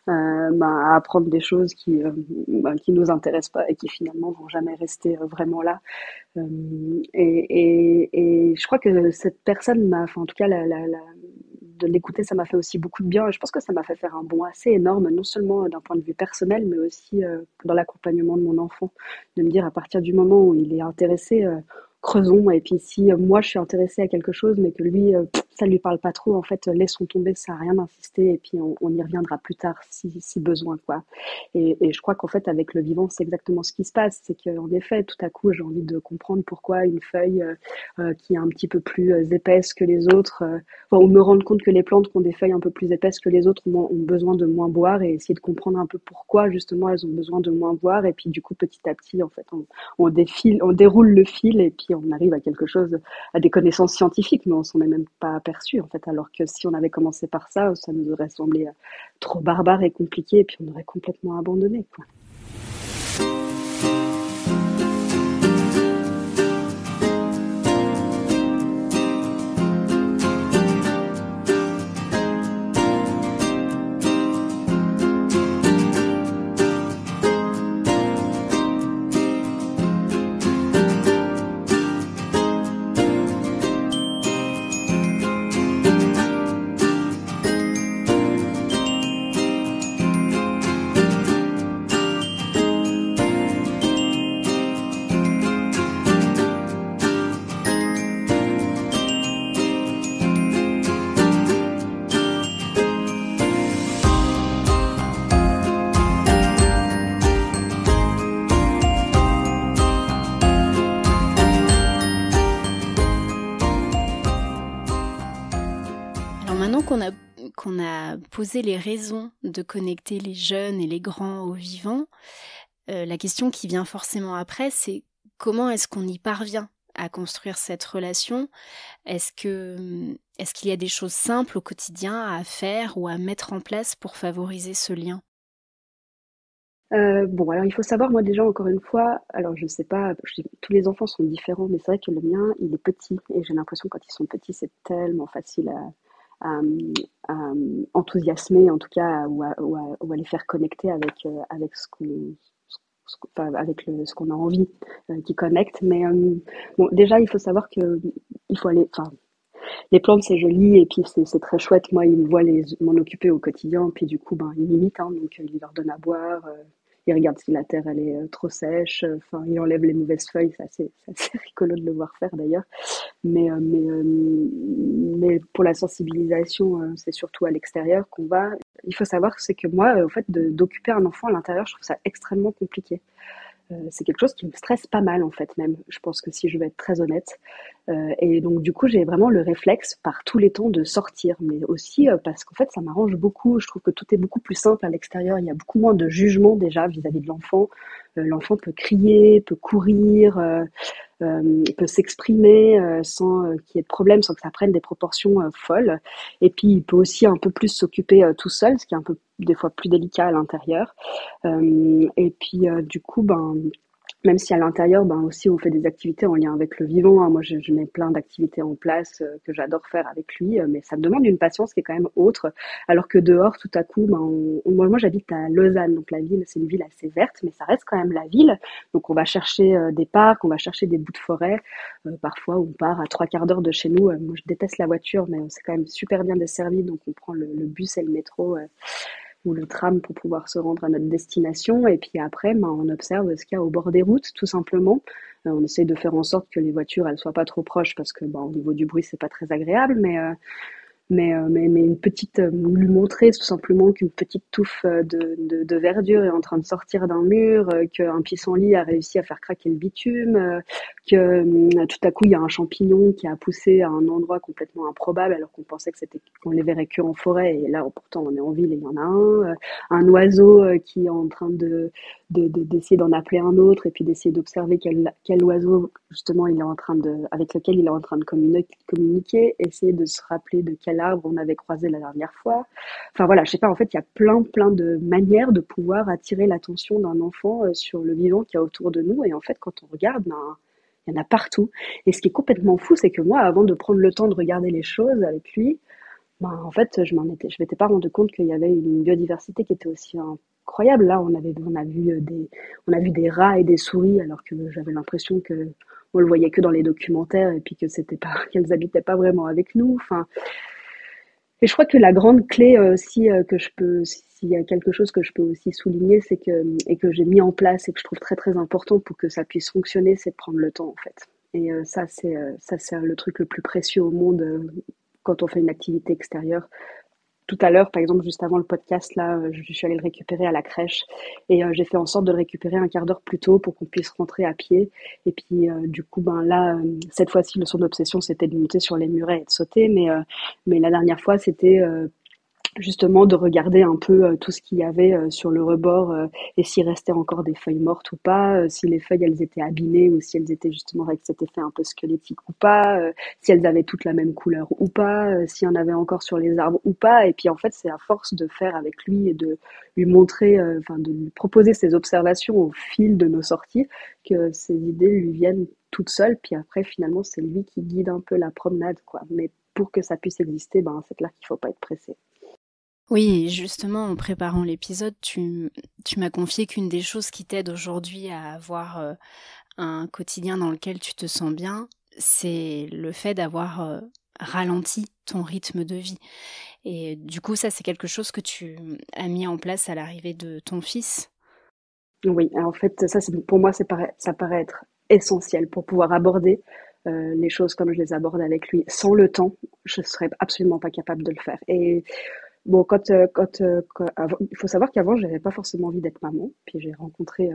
à apprendre des choses qui nous intéressent pas et qui finalement vont jamais rester vraiment là. Et je crois que cette personne m'a, enfin, en tout cas, de l'écouter, ça m'a fait aussi beaucoup de bien. Et je pense que ça m'a fait faire un bond assez énorme, non seulement d'un point de vue personnel, mais aussi dans l'accompagnement de mon enfant. De me dire à partir du moment où il est intéressé, creusons. Et puis si moi je suis intéressée à quelque chose, mais que lui, ça lui parle pas trop, en fait, laissons tomber, ça a rien d'insister. Et puis on y reviendra plus tard si besoin, quoi. Et je crois qu'en fait, avec le vivant, c'est exactement ce qui se passe. C'est qu'en effet, tout à coup, j'ai envie de comprendre pourquoi une feuille qui est un petit peu plus épaisse que les autres, enfin, ou me rendre compte que les plantes qui ont des feuilles un peu plus épaisses que les autres ont besoin de moins boire et essayer de comprendre un peu pourquoi justement elles ont besoin de moins boire. Et puis du coup, petit à petit, en fait, on déroule le fil et puis on arrive à quelque chose, à des connaissances scientifiques, mais on s'en est même pas aperçu en fait. Alors que si on avait commencé par ça, ça nous aurait semblé trop barbare et compliqué et puis on aurait complètement abandonné, quoi. Maintenant qu'on a posé les raisons de connecter les jeunes et les grands aux vivants, la question qui vient forcément après, c'est comment est-ce qu'on y parvient à construire cette relation? Est-ce qu'il y a des choses simples au quotidien à faire ou à mettre en place pour favoriser ce lien? Bon, alors il faut savoir, moi déjà, encore une fois, alors je sais pas, tous les enfants sont différents, mais c'est vrai que le mien, il est petit, et j'ai l'impression que quand ils sont petits, c'est tellement facile à enthousiasmer, en tout cas, ou à les faire connecter avec enfin, avec ce qu'on a envie qu'ils connectent. Mais bon, déjà, il faut savoir que il faut aller, enfin, les plantes, c'est joli et puis c'est très chouette. Moi, ils me voient m'en occuper au quotidien, puis du coup, ben, ils m'imitent, hein, donc ils leur donnent à boire, ils regardent si la terre elle est trop sèche, enfin, ils enlèvent les mauvaises feuilles, c'est assez rigolo de le voir faire d'ailleurs. Mais pour la sensibilisation, c'est surtout à l'extérieur qu'on va. Il faut savoir, c'est que moi, en fait, d'occuper un enfant à l'intérieur, je trouve ça extrêmement compliqué. C'est quelque chose qui me stresse pas mal en fait même, je pense que si je vais être très honnête. Et donc du coup, j'ai vraiment le réflexe par tous les temps de sortir, mais aussi parce qu'en fait, ça m'arrange beaucoup. Je trouve que tout est beaucoup plus simple à l'extérieur. Il y a beaucoup moins de jugement déjà vis-à-vis de l'enfant. L'enfant peut crier, peut courir, peut s'exprimer sans qu'il y ait de problème, sans que ça prenne des proportions folles. Et puis, il peut aussi un peu plus s'occuper tout seul, ce qui est un peu des fois plus délicat à l'intérieur. Et puis, du coup, ben, même si à l'intérieur, ben aussi, on fait des activités en lien avec le vivant, hein. Moi, je mets plein d'activités en place que j'adore faire avec lui, mais ça me demande une patience qui est quand même autre. Alors que dehors, tout à coup, ben, moi, j'habite à Lausanne, donc la ville, c'est une ville assez verte, mais ça reste quand même la ville. Donc, on va chercher des parcs, on va chercher des bouts de forêt. Parfois, on part à 3/4 d'heure de chez nous. Moi, je déteste la voiture, mais c'est quand même super bien desservi, donc on prend le bus et le métro. Ou le tram pour pouvoir se rendre à notre destination. Et puis après, ben, on observe ce qu'il y a au bord des routes, tout simplement. On essaye de faire en sorte que les voitures, elles soient pas trop proches parce que, ben, au niveau du bruit, c'est pas très agréable. Mais une petite, lui montrer tout simplement qu'une petite touffe de verdure est en train de sortir d'un mur, qu'un pissenlit a réussi à faire craquer le bitume, que tout à coup il y a un champignon qui a poussé à un endroit complètement improbable alors qu'on pensait que c'était qu'on les verrait que en forêt et là pourtant on est en ville et il y en a un oiseau qui est en train d'essayer d'en appeler un autre et puis d'essayer d'observer quel oiseau justement il est en train avec lequel il est en train de communiquer, essayer de se rappeler de quel arbre on avait croisé la dernière fois. Enfin voilà, je sais pas, en fait, il y a plein de manières de pouvoir attirer l'attention d'un enfant sur le vivant qu'il y a autour de nous. Et en fait, quand on regarde, ben, il y en a partout. Et ce qui est complètement fou, c'est que moi, avant de prendre le temps de regarder les choses avec lui, ben, en fait, je m'étais pas rendu compte qu'il y avait une biodiversité qui était aussi incroyable. Là, on a vu des rats et des souris, alors que j'avais l'impression que on le voyait que dans les documentaires et puis que c'était pas, qu'elles habitaient pas vraiment avec nous. Enfin, et je crois que la grande clé aussi que je peux, s'il y a quelque chose que je peux aussi souligner, c'est que et que j'ai mis en place et que je trouve très très important pour que ça puisse fonctionner, c'est de prendre le temps en fait. Et ça c'est le truc le plus précieux au monde quand on fait une activité extérieure. Tout à l'heure, par exemple, juste avant le podcast, là, je suis allée le récupérer à la crèche et j'ai fait en sorte de le récupérer un quart d'heure plus tôt pour qu'on puisse rentrer à pied. Et puis, du coup, ben là, cette fois-ci, son obsession, c'était de monter sur les murets et de sauter, mais la dernière fois, c'était justement de regarder un peu tout ce qu'il y avait sur le rebord et s'il restait encore des feuilles mortes ou pas, si les feuilles elles étaient abîmées ou si elles étaient justement avec cet effet un peu squelettique ou pas, si elles avaient toutes la même couleur ou pas, s'il y en avait encore sur les arbres ou pas. Et puis en fait, c'est à force de faire avec lui et de lui montrer, enfin de lui proposer ses observations au fil de nos sorties que ces idées lui viennent toutes seules. Puis après, finalement, c'est lui qui guide un peu la promenade, quoi. Mais pour que ça puisse exister, ben c'est clair qu'il faut pas être pressé. Oui, justement, en préparant l'épisode, tu m'as confié qu'une des choses qui t'aide aujourd'hui à avoir un quotidien dans lequel tu te sens bien, c'est le fait d'avoir ralenti ton rythme de vie. Et du coup, ça, c'est quelque chose que tu as mis en place à l'arrivée de ton fils. Oui, en fait, ça, pour moi, ça paraît être essentiel pour pouvoir aborder les choses comme je les aborde avec lui. Sans le temps, je serais absolument pas capable de le faire. Et bon, il faut savoir qu'avant, j'avais pas forcément envie d'être maman. Puis j'ai rencontré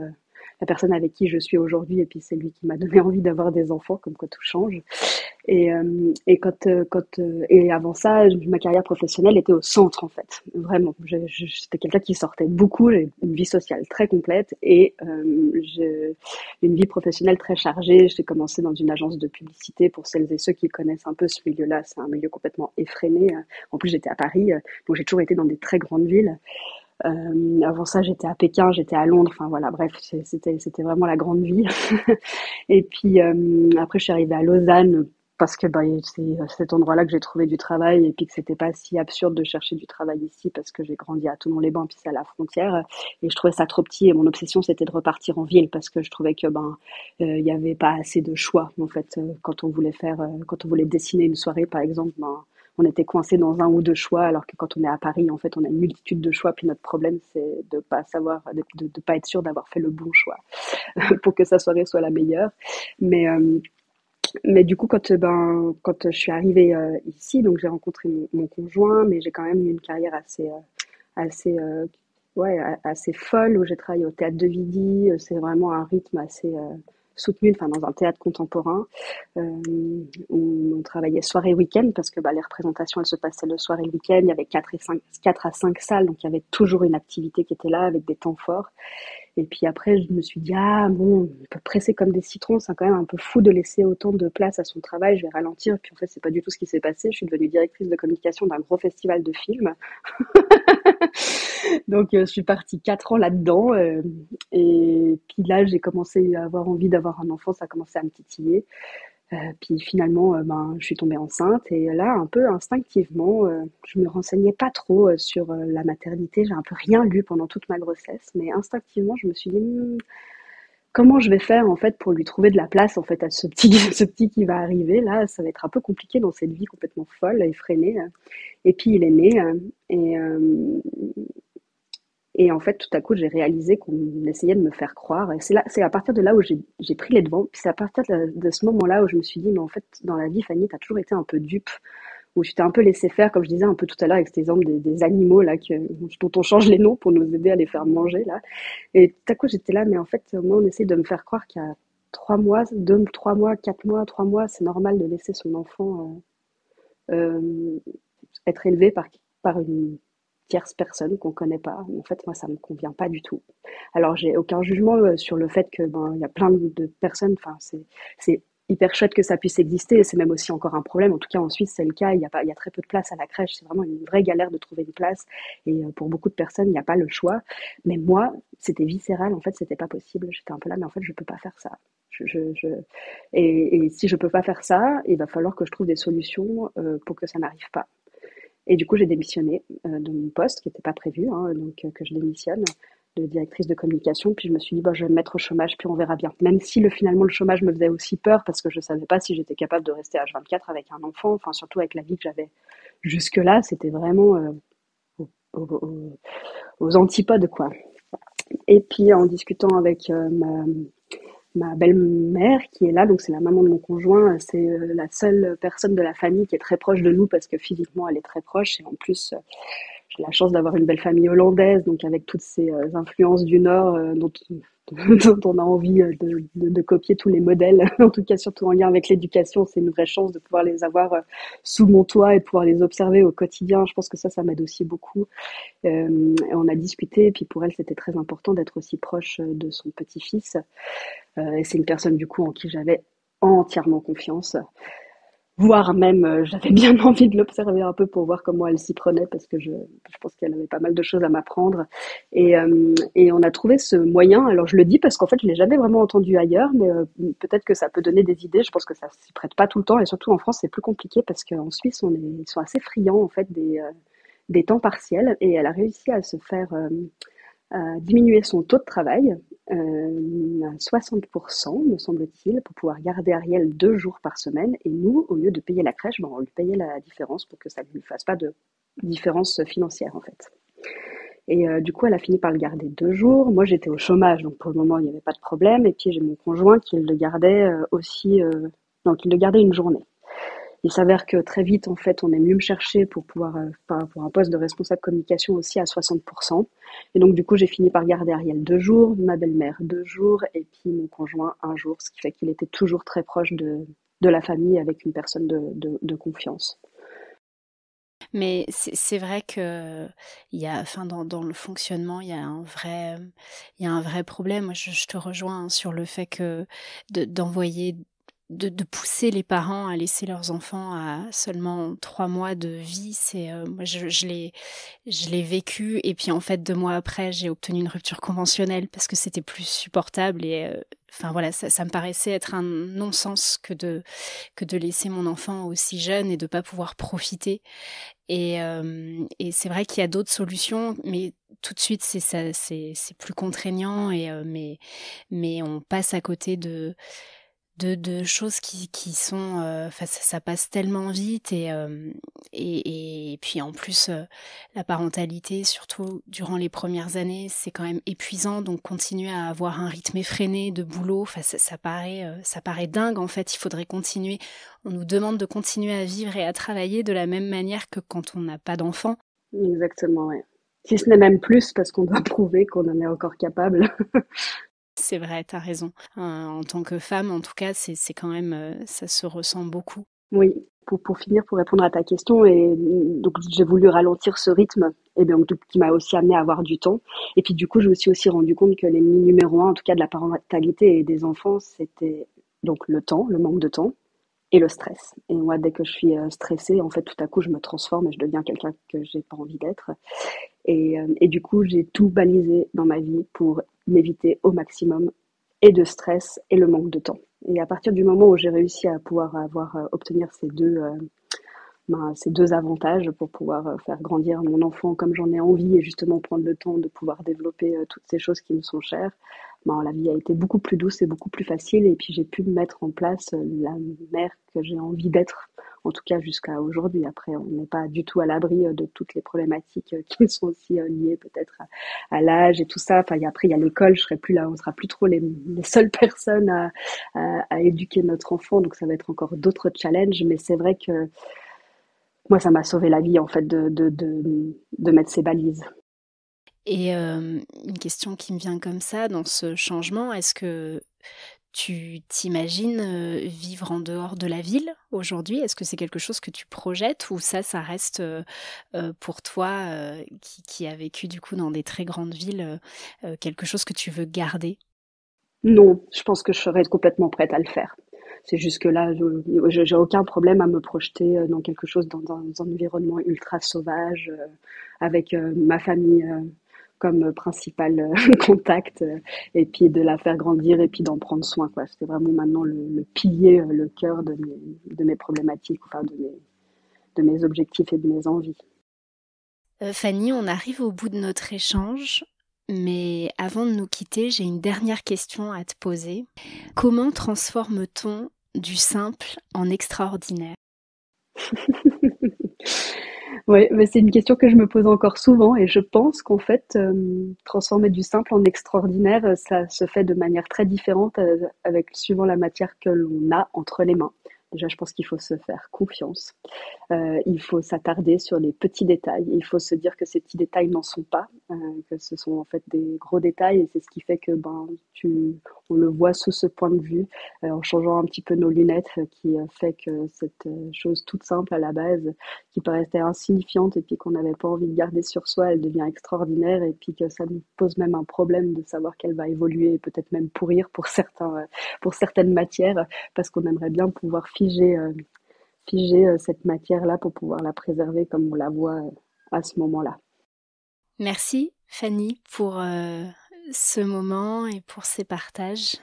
la personne avec qui je suis aujourd'hui, et puis c'est lui qui m'a donné envie d'avoir des enfants, comme quoi tout change. Et avant ça, ma carrière professionnelle était au centre en fait, vraiment. J'étais quelqu'un qui sortait beaucoup, j'ai une vie sociale très complète et j'ai une vie professionnelle très chargée. J'ai commencé dans une agence de publicité. Pour celles et ceux qui connaissent un peu ce milieu-là, c'est un milieu complètement effréné. En plus, j'étais à Paris, donc j'ai toujours été dans des très grandes villes. Avant ça, j'étais à Pékin, j'étais à Londres. Enfin voilà, bref, c'était vraiment la grande vie. Et puis après, je suis arrivée à Lausanne parce que bah, c'est à cet endroit-là que j'ai trouvé du travail et puis que c'était pas si absurde de chercher du travail ici parce que j'ai grandi à Thonon-les-Bains puis c'est à la frontière et je trouvais ça trop petit et mon obsession c'était de repartir en ville parce que je trouvais que il y avait pas assez de choix en fait quand on voulait quand on voulait dessiner une soirée par exemple on était coincé dans un ou deux choix alors que quand on est à Paris en fait on a une multitude de choix puis notre problème c'est de pas savoir de pas être sûr d'avoir fait le bon choix pour que sa soirée soit la meilleure mais Mais du coup, quand je suis arrivée ici, donc j'ai rencontré mon conjoint, mais j'ai quand même eu une carrière assez, ouais, assez folle où j'ai travaillé au théâtre de Vidy. C'est vraiment un rythme assez soutenu, enfin dans un théâtre contemporain où on travaillait soir et week-end parce que les représentations elles se passaient le soir et le week-end. Il y avait 4 à 5 salles, donc il y avait toujours une activité qui était là avec des temps forts. Et puis après, je me suis dit, ah bon, on peut presser comme des citrons, c'est quand même un peu fou de laisser autant de place à son travail, je vais ralentir. Puis en fait, c'est pas du tout ce qui s'est passé. Je suis devenue directrice de communication d'un gros festival de films. Donc, je suis partie 4 ans là-dedans. Et puis là, j'ai commencé à avoir envie d'avoir un enfant, ça a commencé à me titiller. Puis finalement, je suis tombée enceinte et là, un peu instinctivement, je me renseignais pas trop sur la maternité. J'ai un peu rien lu pendant toute ma grossesse, mais instinctivement, je me suis dit, comment je vais faire en fait pour lui trouver de la place en fait à ce petit, ce petit qui va arriver là. Ça va être un peu compliqué dans cette vie complètement folle, effrénée. Et puis il est né et et en fait, tout à coup, j'ai réalisé qu'on essayait de me faire croire. Et c'est à partir de là où j'ai pris les devants. Puis c'est à partir de ce moment-là où je me suis dit, mais en fait, dans la vie, Fanny, t'as toujours été un peu dupe, où tu t'es un peu laissé faire, comme je disais un peu tout à l'heure avec cet exemple des animaux là, dont on change les noms pour nous aider à les faire manger là. Et tout à coup, j'étais là, mais en fait, moi, on essaie de me faire croire qu'il y a 3 mois, 2, 3 mois, 4 mois, 3 mois, c'est normal de laisser son enfant être élevé par une tierce personne qu'on connaît pas. En fait, moi, ça me convient pas du tout. Alors, j'ai aucun jugement sur le fait que il y a plein de personnes. Enfin, c'est hyper chouette que ça puisse exister. C'est même aussi encore un problème. En tout cas, en Suisse, c'est le cas. Il y a très peu de place à la crèche. C'est vraiment une vraie galère de trouver une place. Et pour beaucoup de personnes, il n'y a pas le choix. Mais moi, c'était viscéral. En fait, c'était pas possible. J'étais un peu là, mais en fait, je peux pas faire ça. Je, je, je... Et si je peux pas faire ça, il va falloir que je trouve des solutions pour que ça n'arrive pas. Et du coup, j'ai démissionné de mon poste qui n'était pas prévu, hein, donc que je démissionne de directrice de communication. Puis je me suis dit, je vais me mettre au chômage, puis on verra bien. Même si finalement le chômage me faisait aussi peur parce que je ne savais pas si j'étais capable de rester H24 avec un enfant, enfin surtout avec la vie que j'avais jusque-là, c'était vraiment aux, aux- aux antipodes, quoi. Et puis en discutant avec ma belle-mère qui est là, donc c'est la maman de mon conjoint, c'est la seule personne de la famille qui est très proche de nous parce que physiquement elle est très proche et en plus j'ai la chance d'avoir une belle famille hollandaise, donc avec toutes ces influences du Nord dont on a envie de copier tous les modèles, en tout cas surtout en lien avec l'éducation, c'est une vraie chance de pouvoir les avoir sous mon toit et de pouvoir les observer au quotidien. Je pense que ça m'aide aussi beaucoup. Et on a discuté, et puis pour elle c'était très important d'être aussi proche de son petit-fils. Et c'est une personne du coup en qui j'avais entièrement confiance, voire même j'avais bien envie de l'observer un peu pour voir comment elle s'y prenait parce que je pense qu'elle avait pas mal de choses à m'apprendre. Et on a trouvé ce moyen, alors je le dis parce qu'en fait je l'ai jamais vraiment entendu ailleurs, mais peut-être que ça peut donner des idées, je pense que ça s'y prête pas tout le temps et surtout en France c'est plus compliqué parce qu'en Suisse ils sont assez friands en fait des temps partiels et elle a réussi à se faire a diminué son taux de travail à 60%, me semble-t-il, pour pouvoir garder Ariel 2 jours par semaine. Et nous, au lieu de payer la crèche, on lui payait la différence pour que ça ne lui fasse pas de différence financière, en fait. Et du coup, elle a fini par le garder 2 jours. Moi, j'étais au chômage, donc pour le moment, il n'y avait pas de problème. Et puis, j'ai mon conjoint qui le gardait aussi, donc il le gardait une journée. Il s'avère que très vite, en fait, on est venu me chercher pour pouvoir, pour un poste de responsable communication aussi à 60%. Et donc, du coup, j'ai fini par garder Ariel 2 jours, ma belle-mère 2 jours, et puis mon conjoint 1 jour, ce qui fait qu'il était toujours très proche de la famille avec une personne de confiance. Mais c'est vrai que il y a, enfin, dans le fonctionnement, il y a un vrai problème. Moi, je te rejoins hein, sur le fait que d'envoyer, de pousser les parents à laisser leurs enfants à seulement 3 mois de vie, moi, je l'ai vécu. Et puis, en fait, 2 mois après, j'ai obtenu une rupture conventionnelle parce que c'était plus supportable et, enfin voilà, ça me paraissait être un non-sens que de laisser mon enfant aussi jeune et de pas pouvoir profiter. Et c'est vrai qu'il y a d'autres solutions, mais tout de suite, c'est plus contraignant mais on passe à côté de choses qui sont, ça passe tellement vite et puis en plus, la parentalité, surtout durant les premières années, c'est quand même épuisant, donc continuer à avoir un rythme effréné de boulot, ça paraît dingue en fait. Il faudrait continuer. On nous demande de continuer à vivre et à travailler de la même manière que quand on n'a pas d'enfant. Exactement, ouais. Si ce n'est même plus, parce qu'on doit prouver qu'on en est encore capable. C'est vrai, tu as raison. En tant que femme, en tout cas, c'est quand même, ça se ressent beaucoup. Oui, pour finir, pour répondre à ta question, et donc j'ai voulu ralentir ce rythme, et donc qui m'a aussi amené à avoir du temps. Et puis du coup, je me suis aussi rendu compte que l'ennemi numéro un, en tout cas de la parentalité et des enfants, c'était donc le temps, le manque de temps et le stress. Et moi, dès que je suis stressée, en fait, tout à coup, je me transforme et je deviens quelqu'un que j'ai pas envie d'être. Et du coup, j'ai tout balisé dans ma vie pour m'éviter au maximum et de stress et le manque de temps. Et à partir du moment où j'ai réussi à pouvoir obtenir ces deux avantages pour pouvoir faire grandir mon enfant comme j'en ai envie et justement prendre le temps de pouvoir développer toutes ces choses qui me sont chères, la vie a été beaucoup plus douce et beaucoup plus facile. Et puis j'ai pu mettre en place la mère que j'ai envie d'être, en tout cas jusqu'à aujourd'hui. Après, on n'est pas du tout à l'abri de toutes les problématiques qui sont aussi liées peut-être à l'âge et tout ça. Enfin, après, il y a l'école, je serai plus là, on sera plus trop les seules personnes à éduquer notre enfant. Donc ça va être encore d'autres challenges. Mais c'est vrai que moi, ça m'a sauvé la vie, en fait, de mettre ces balises. Et une question qui me vient comme ça, dans ce changement, est-ce que tu t'imagines vivre en dehors de la ville aujourd'hui? Est-ce que c'est quelque chose que tu projettes ou ça reste pour toi qui a vécu du coup dans des très grandes villes, quelque chose que tu veux garder? Non, je pense que je serais complètement prête à le faire. C'est juste que là, j'ai aucun problème à me projeter dans quelque chose, dans un environnement ultra sauvage, avec ma famille comme principal contact, et puis de la faire grandir et puis d'en prendre soin, quoi. C'est vraiment maintenant le pilier, le cœur de mes problématiques, enfin de mes objectifs et de mes envies. Fanny, on arrive au bout de notre échange, mais avant de nous quitter, j'ai une dernière question à te poser. Comment transforme-t-on du simple en extraordinaire? Ouais, mais c'est une question que je me pose encore souvent et je pense qu'en fait, transformer du simple en extraordinaire, ça se fait de manière très différente avec suivant la matière que l'on a entre les mains. Déjà, je pense qu'il faut se faire confiance. Il faut s'attarder sur les petits détails. Il faut se dire que ces petits détails n'en sont pas, que ce sont en fait des gros détails et c'est ce qui fait que on le voit sous ce point de vue, en changeant un petit peu nos lunettes, qui fait que cette chose toute simple à la base, qui paraissait insignifiante et puis qu'on n'avait pas envie de garder sur soi, elle devient extraordinaire et puis que ça nous pose même un problème de savoir qu'elle va évoluer et peut-être même pourrir pour certaines matières, parce qu'on aimerait bien pouvoir figer cette matière-là pour pouvoir la préserver comme on la voit à ce moment-là. Merci Fanny pour ce moment et pour ces partages.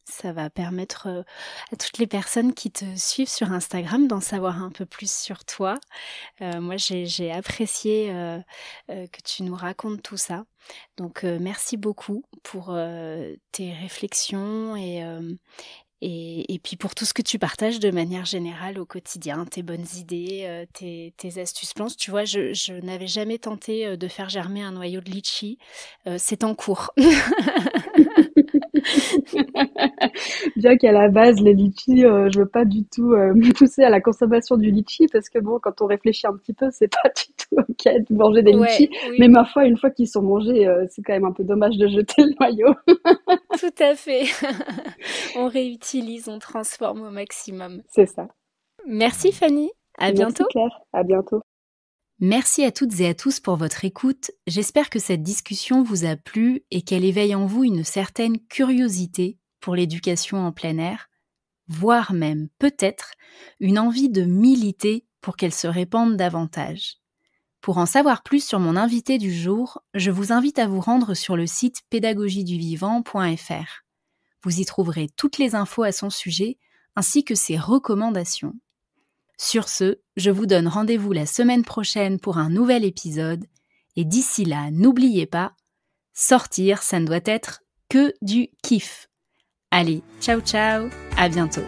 Ça va permettre à toutes les personnes qui te suivent sur Instagram d'en savoir un peu plus sur toi. Moi, j'ai apprécié que tu nous racontes tout ça. Donc, merci beaucoup pour tes réflexions et puis pour tout ce que tu partages de manière générale au quotidien, tes bonnes idées, tes astuces planches. Tu vois, je n'avais jamais tenté de faire germer un noyau de litchi. C'est en cours. Bien qu'à la base, les litchis, je veux pas du tout me pousser à la consommation du litchi parce que bon, quand on réfléchit un petit peu, c'est pas du tout ok de manger des Ouais, litchis. oui, Mais ma foi, une fois qu'ils sont mangés, c'est quand même un peu dommage de jeter le noyau. tout à fait. On réutilise, on transforme au maximum. C'est ça. Merci Fanny, à Merci bientôt. Claire, à bientôt. Merci à toutes et à tous pour votre écoute. J'espère que cette discussion vous a plu et qu'elle éveille en vous une certaine curiosité pour l'éducation en plein air, voire même peut-être une envie de militer pour qu'elle se répande davantage. Pour en savoir plus sur mon invité du jour, je vous invite à vous rendre sur le site pédagogieduvivant.fr. Vous y trouverez toutes les infos à son sujet ainsi que ses recommandations. Sur ce, je vous donne rendez-vous la semaine prochaine pour un nouvel épisode et d'ici là, n'oubliez pas, sortir, ça ne doit être que du kiff. Allez, ciao ciao, à bientôt.